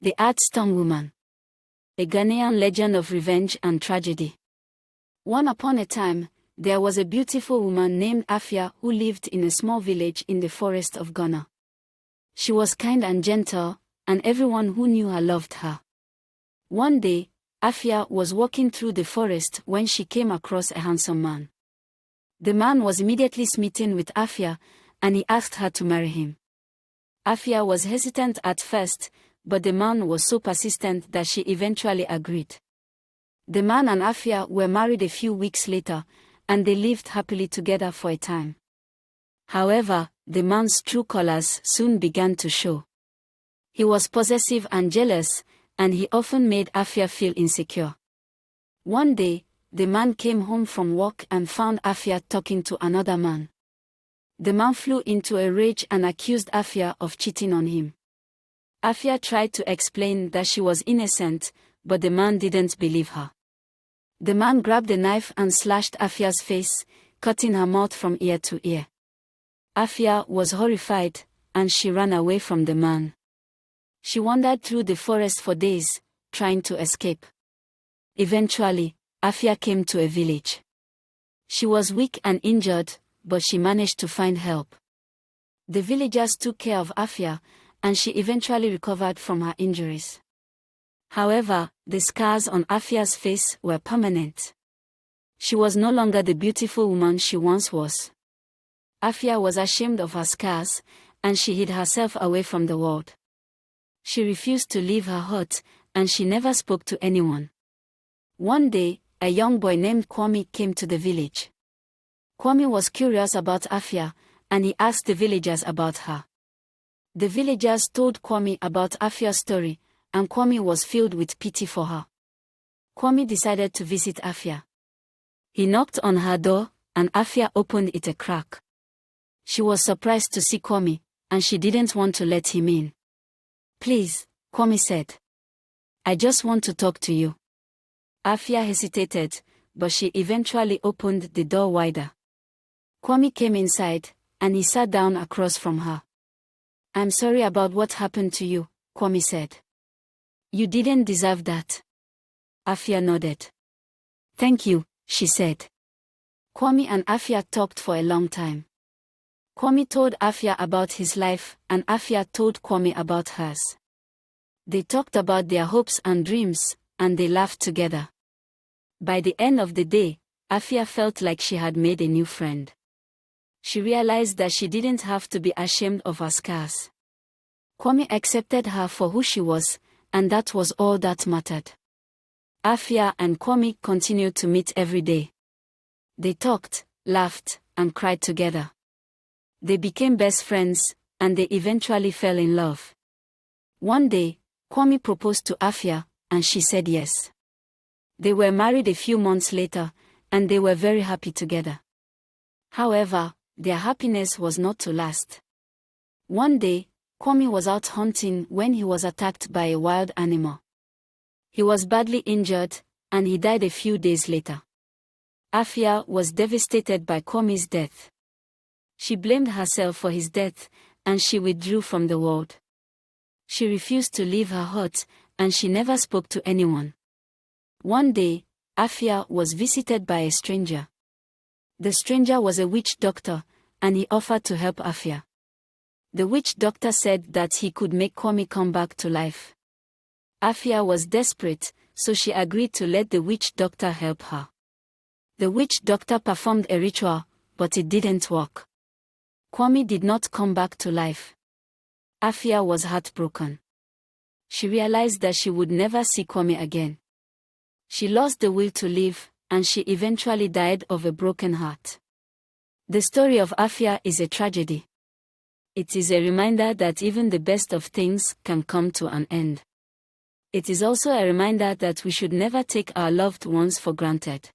The Adze Woman. A Ghanaian legend of revenge and tragedy. Once upon a time, there was a beautiful woman named Afia who lived in a small village in the forest of Ghana. She was kind and gentle, and everyone who knew her loved her. One day, Afia was walking through the forest when she came across a handsome man. The man was immediately smitten with Afia, and he asked her to marry him. Afia was hesitant at first, but the man was so persistent that she eventually agreed. The man and Afia were married a few weeks later, and they lived happily together for a time. However, the man's true colors soon began to show. He was possessive and jealous, and he often made Afia feel insecure. One day, the man came home from work and found Afia talking to another man. The man flew into a rage and accused Afia of cheating on him. Afia tried to explain that she was innocent, but the man didn't believe her. The man grabbed a knife and slashed Afia's face, cutting her mouth from ear to ear. Afia was horrified, and she ran away from the man. She wandered through the forest for days, trying to escape. Eventually, Afia came to a village. She was weak and injured, but she managed to find help. The villagers took care of Afia, and she eventually recovered from her injuries. However, the scars on Afia's face were permanent. She was no longer the beautiful woman she once was. Afia was ashamed of her scars, and she hid herself away from the world. She refused to leave her hut, and she never spoke to anyone. One day, a young boy named Kwame came to the village. Kwame was curious about Afia, and he asked the villagers about her. The villagers told Kwame about Afia's story, and Kwame was filled with pity for her. Kwame decided to visit Afia. He knocked on her door, and Afia opened it a crack. She was surprised to see Kwame, and she didn't want to let him in. "Please," Kwame said. "I just want to talk to you." Afia hesitated, but she eventually opened the door wider. Kwame came inside, and he sat down across from her. "I'm sorry about what happened to you," Kwame said. "You didn't deserve that." Afia nodded. "Thank you," she said. Kwame and Afia talked for a long time. Kwame told Afia about his life, and Afia told Kwame about hers. They talked about their hopes and dreams, and they laughed together. By the end of the day, Afia felt like she had made a new friend. She realized that she didn't have to be ashamed of her scars. Kwame accepted her for who she was, and that was all that mattered. Afia and Kwame continued to meet every day. They talked, laughed, and cried together. They became best friends, and they eventually fell in love. One day, Kwame proposed to Afia, and she said yes. They were married a few months later, and they were very happy together. However, their happiness was not to last. One day, Kwame was out hunting when he was attacked by a wild animal. He was badly injured, and he died a few days later. Afia was devastated by Kwame's death. She blamed herself for his death, and she withdrew from the world. She refused to leave her hut, and she never spoke to anyone. One day, Afia was visited by a stranger. The stranger was a witch doctor, and he offered to help Afia. The witch doctor said that he could make Kwame come back to life. Afia was desperate, so she agreed to let the witch doctor help her. The witch doctor performed a ritual, but it didn't work. Kwame did not come back to life. Afia was heartbroken. She realized that she would never see Kwame again. She lost the will to live, and she eventually died of a broken heart. The story of Afia is a tragedy. It is a reminder that even the best of things can come to an end. It is also a reminder that we should never take our loved ones for granted.